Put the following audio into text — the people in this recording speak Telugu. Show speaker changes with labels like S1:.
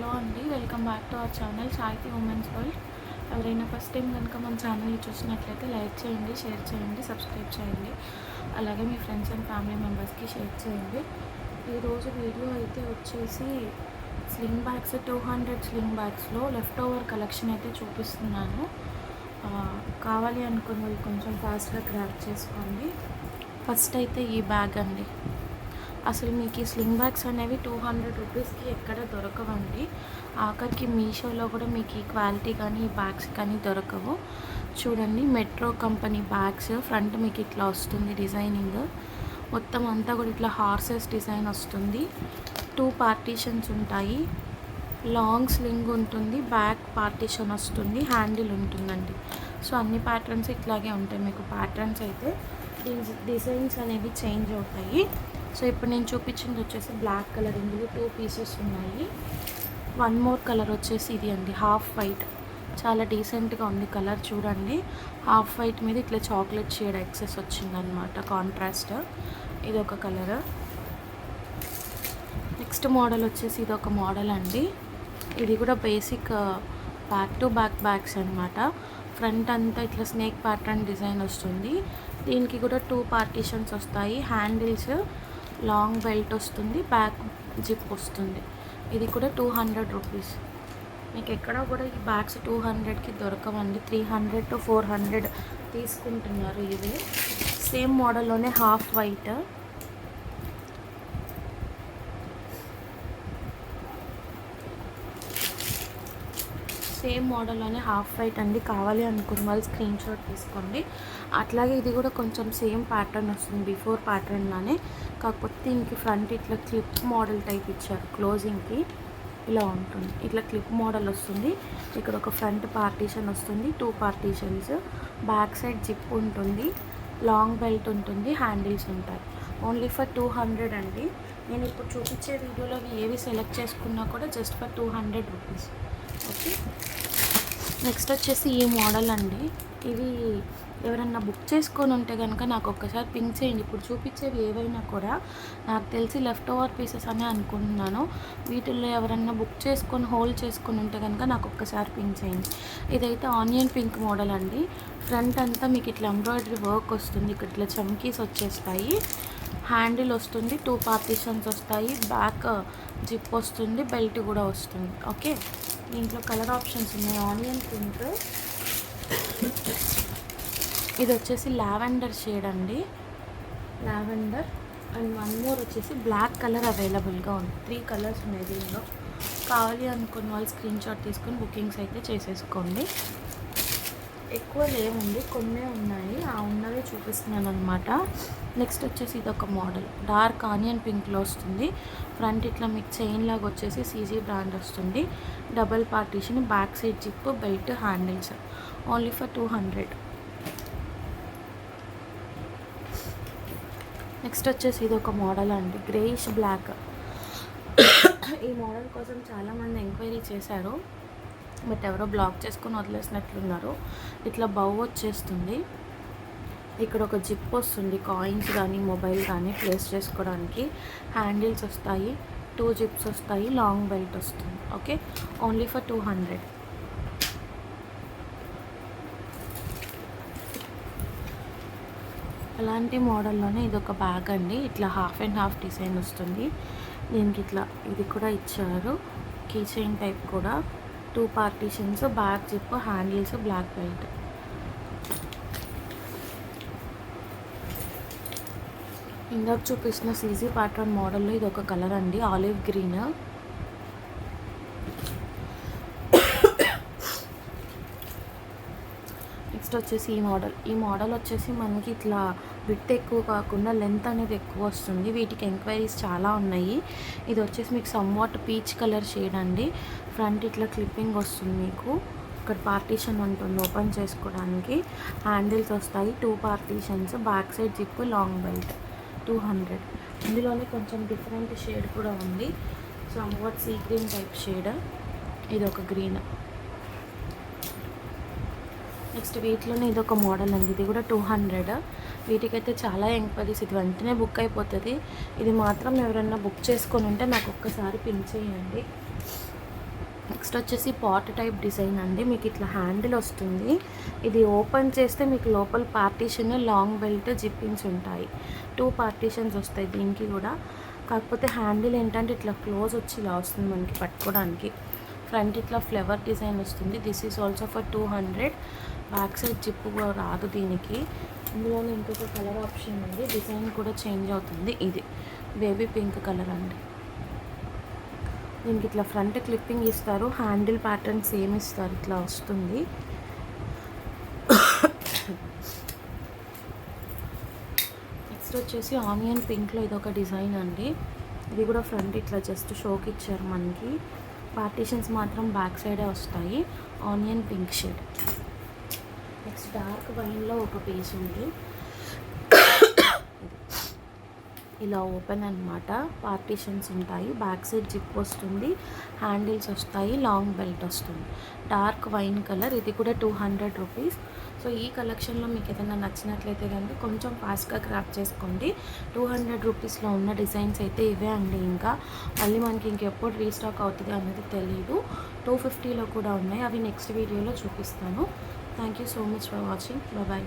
S1: హలో అండి, welcome back to our channel సాహితీ ఉమెన్స్ వరల్డ్. ఎవరైనా ఫస్ట్ టైం కనుక మన ఛానల్ని చూసినట్లయితే లైక్ చేయండి, షేర్ చేయండి, సబ్స్క్రైబ్ చేయండి. అలాగే మీ ఫ్రెండ్స్ అండ్ ఫ్యామిలీ మెంబర్స్కి షేర్ చేయండి. ఈరోజు వీడియో అయితే వచ్చేసి స్లింగ్ బ్యాగ్స్ 200 స్లింగ్ బ్యాగ్స్లో లెఫ్ట్ ఓవర్ కలెక్షన్ అయితే చూపిస్తున్నాను. కావాలి అనుకున్నవి కొంచెం ఫాస్ట్గా గ్రాబ్ చేసుకోండి. ఫస్ట్ అయితే ఈ బ్యాగ్ అండి. అసలు మీకు ఈ స్లింగ్ బ్యాగ్స్ అనేవి 200 రూపీస్కి ఎక్కడ దొరకవండి. ఆఖరికి మీషోలో కూడా మీకు ఈ క్వాలిటీ కానీ ఈ బ్యాగ్స్ కానీ దొరకవు. చూడండి, మెట్రో కంపెనీ బ్యాగ్స్. ఫ్రంట్ మీకు ఇట్లా వస్తుంది డిజైనింగ్, మొత్తం అంతా కూడా ఇట్లా హార్సెస్ డిజైన్ వస్తుంది. 2 పార్టీషన్స్ ఉంటాయి, లాంగ్ స్లింగ్ ఉంటుంది, బ్యాక్ పార్టీషన్ వస్తుంది, హ్యాండిల్ ఉంటుందండి. సో అన్ని ప్యాటర్న్స్ ఇట్లాగే ఉంటాయి. మీకు ప్యాటర్న్స్ అయితే డిజైన్స్ అనేవి చేంజ్ అవుతాయి. సో ఇప్పుడు నేను చూపించింది వచ్చేసి బ్లాక్ కలర్. ఇందులో 2 పీసెస్ ఉన్నాయి. 1 మోర్ కలర్ వచ్చేసి ఇది అండి, హాఫ్ వైట్. చాలా డీసెంట్గా ఉంది కలర్. చూడండి, హాఫ్ వైట్ మీద ఇట్లా చాక్లెట్ షేడ్ ఎక్సెస్ వచ్చిందనమాట, కాంట్రాస్ట్. ఇది ఒక కలర్. నెక్స్ట్ మోడల్ వచ్చేసి ఇది ఒక మోడల్ అండి. ఇది కూడా basic back to back bags అనమాట. ఫ్రంట్ అంతా ఇట్లా స్నేక్ ప్యాటర్న్ డిజైన్ వస్తుంది. దీనికి కూడా 2 పార్టీషన్స్ వస్తాయి, హ్యాండిల్స్, లాంగ్ బెల్ట్ వస్తుంది, బ్యాక్ జిప్ వస్తుంది. ఇది కూడా 200 రూపీస్. మీకు ఎక్కడ కూడా ఈ బ్యాగ్స్ 200కి దొరకవండి. 300 to 400 తీసుకుంటున్నారు. ఇవి సేమ్ మోడల్లోనే హాఫ్ వైట్. సేమ్ మోడల్లోనే హాఫ్ వైట్ అండి. కావాలి అనుకున్న వాళ్ళు స్క్రీన్ షాట్ తీసుకోండి. అట్లాగే ఇది కూడా కొంచెం సేమ్ ప్యాటర్న్ వస్తుంది, బిఫోర్ ప్యాటర్న్లానే. కాకపోతే దీనికి ఫ్రంట్ ఇట్లా క్లిప్ మోడల్ టైప్ ఇచ్చారు. క్లోజింగ్కి ఇలా ఉంటుంది, ఇట్లా క్లిప్ మోడల్ వస్తుంది. ఇక్కడ ఒక ఫ్రంట్ పార్టీషన్ వస్తుంది, 2 పార్టీషన్స్, బ్యాక్ సైడ్ జిప్ ఉంటుంది, లాంగ్ బెల్ట్ ఉంటుంది, హ్యాండిల్స్ ఉంటాయి. ఓన్లీ ఫర్ 200 అండి. నేను ఇప్పుడు చూపించే వీడియోలో ఏవి సెలెక్ట్ చేసుకున్నా కూడా just for 200 rupees. Okay, next వచ్చేసి ఈ మోడల్ అండి. ఇవి ఎవరన్నా బుక్ చేసుకొని ఉంటే కనుక నాకు ఒక్కసారి పింక్ చేయండి. ఇప్పుడు చూపించేవి ఏవైనా కూడా నాకు తెలిసి లెఫ్ట్ ఓవర్ పీసెస్ అనే అనుకుంటున్నాను. వీటిల్లో ఎవరన్నా బుక్ చేసుకొని హోల్డ్ చేసుకొని ఉంటే కనుక నాకు ఒక్కసారి పింక్ చేయండి. ఇదైతే ఆనియన్ పింక్ మోడల్ అండి. ఫ్రంట్ అంతా మీకు ఇట్లా ఎంబ్రాయిడరీ వర్క్ వస్తుంది, ఇక్కడ ఇట్లా చమ్కీస్ వచ్చేస్తాయి, హ్యాండిల్ వస్తుంది, 2 పార్టీషన్స్ వస్తాయి, బ్యాక్ జిప్ వస్తుంది, బెల్ట్ కూడా వస్తుంది. ఓకే, దీంట్లో కలర్ ఆప్షన్స్ ఉన్నాయి. ఆనియన్ పింక్, ఇది వచ్చేసి లావెండర్ షేడ్ అండి, లావెండర్. అండ్ 1 మోర్ వచ్చేసి బ్లాక్ కలర్ అవైలబుల్గా ఉంది. 3 కలర్స్ ఉన్నాయి దీనిలో. కావాలి అనుకున్న వాళ్ళు స్క్రీన్ షాట్ తీసుకొని బుకింగ్స్ అయితే చేసేసుకోండి. ఎక్కువ లేవుంది, కొన్నే ఉన్నాయి, ఆ ఉన్నవే చూపిస్తున్నాను అనమాట. నెక్స్ట్ వచ్చేసి ఇది ఒక మోడల్, డార్క్ ఆనియన్ పింక్లో వస్తుంది. ఫ్రంట్ ఇట్లా మీకు చైన్ లాగా వచ్చేసి సీజీ బ్రాండ్ వస్తుంది, double partition, back side zip, belt, handles. Only for 200. Next వచ్చేసి ఇది ఒక మోడల్ అండి, గ్రేయిష్ బ్లాక్. ఈ మోడల్ కోసం చాలామంది ఎంక్వైరీ చేశారు, బట్ ఎవరో బ్లాక్ చేసుకొని వదిలేసినట్లున్నారు. ఇట్లా బౌ వచ్చేస్తుంది, ఇక్కడ ఒక జిప్ వస్తుంది, కాయిన్స్ కానీ మొబైల్ కానీ ప్లేస్ చేసుకోవడానికి, హ్యాండిల్స్ వస్తాయి, 2 జిప్స్ వస్తాయి, లాంగ్ బెల్ట్ వస్తుంది. Okay, only for 200. అలాంటి మోడల్లోనే ఇది ఒక బ్యాగ్ అండి. ఇట్లా హాఫ్ అండ్ హాఫ్ డిజైన్ వస్తుంది. దీనికి ఇట్లా ఇది కూడా ఇచ్చారు, కీ చైన్ టైప్ కూడా, 2 partitions, back zip, handles, black belt. ఇందాక చూపిస్తున్న సీజీ ప్యాటర్న్ మోడల్లో ఇది ఒక కలర్ అండి, ఆలివ్ గ్రీన్. నెక్స్ట్ వచ్చేసి ఈ మోడల్ వచ్చేసి మనకి ఇట్లా విడ్త్ ఎక్కువ కాకుండా లెంత్ అనేది ఎక్కువ వస్తుంది. వీటికి ఎంక్వైరీస్ చాలా ఉన్నాయి. ఇది వచ్చేసి మీకు సమ్వాట్ పీచ్ కలర్ షేడ్ అండి. ఫ్రంట్ ఇట్లా క్లిప్పింగ్ వస్తుంది, మీకు ఇక్కడ పార్టీషన్ ఉంటుంది ఓపెన్ చేసుకోవడానికి, హ్యాండిల్స్ వస్తాయి, 2 partitions, back side zip, long belt. 200. ఇందులోనే కొంచెం డిఫరెంట్ షేడ్ కూడా ఉంది, somewhat sea green type shade. ఇది ఒక గ్రీన్. నెక్స్ట్ వీటిలోనే ఇది ఒక మోడల్ అండి, ఇది కూడా 200. వీటికైతే చాలా ఎంక్వైరీస్, ఇది వెంటనే బుక్ అయిపోతుంది. ఇది మాత్రం ఎవరైనా బుక్ చేసుకొని ఉంటే నాకు ఒక్కసారి పిన్ చేయండి. నెక్స్ట్ వచ్చేసి పాట్ టైప్ డిజైన్ అండి. మీకు ఇట్లా హ్యాండిల్ వస్తుంది. ఇది ఓపెన్ చేస్తే మీకు లోపల పార్టీషన్, లాంగ్ బెల్ట్, జిప్పింగ్స్ ఉంటాయి. 2 పార్టీషన్స్ వస్తాయి దీనికి కూడా. కాకపోతే హ్యాండిల్ ఏంటంటే ఇట్లా క్లోజ్ వచ్చి ఇలా వస్తుంది మనకి పట్టుకోవడానికి. ఫ్రంట్ ఇట్లా ఫ్లవర్ డిజైన్ వస్తుంది. This is also for 200. Back side zip కూడా రాదు దీనికి. ఇందులోనే ఇంకొక కలర్ ఆప్షన్ ఉంది. డిజైన్ కూడా చేంజ్ అవుతుంది. ఇది బేబీ పింక్ కలర్ అండి. దీనికి ఇట్లా ఫ్రంట్ క్లిప్పింగ్ ఇస్తారు. హ్యాండిల్ ప్యాటర్న్ సేమ్ ఇస్తారు. ఇట్లా వస్తుంది. నెక్స్ట్ వచ్చేసి ఆనియన్ పింక్లో ఇదొక డిజైన్ అండి. ఇది కూడా ఫ్రంట్ ఇట్లా జస్ట్ షోకి ఇచ్చారు మనకి. పార్టీషన్స్ మాత్రం బ్యాక్ సైడే వస్తాయి. Onion pink shade. Next dark వైన్లో ఒక పీస్ ఉంది. ఇలా ఓపెన్ అన్నమాట. పార్టీషన్స్ ఉంటాయి. బ్యాక్ సైడ్ జిప్ వస్తుంది. హ్యాండిల్స్ వస్తాయి. లాంగ్ బెల్ట్ వస్తుంది. Dark wine colour. ఇది కూడా 200 రూపీస్. సో ఈ కలెక్షన్లో మీకు ఏదైనా నచ్చినట్లయితే కనుక కొంచెం ఫాస్ట్గా గ్రాప్ చేసుకోండి. 200 రూపీస్లో ఉన్న డిజైన్స్ అయితే ఇవే అండి. ఇంకా మళ్ళీ మనకి ఇంకెప్పుడు రీస్టాక్ అవుతుంది అనేది తెలియదు. 250లో కూడా ఉన్నాయి. అవి నెక్స్ట్ వీడియోలో చూపిస్తాను. Thank you so much for watching. Bye.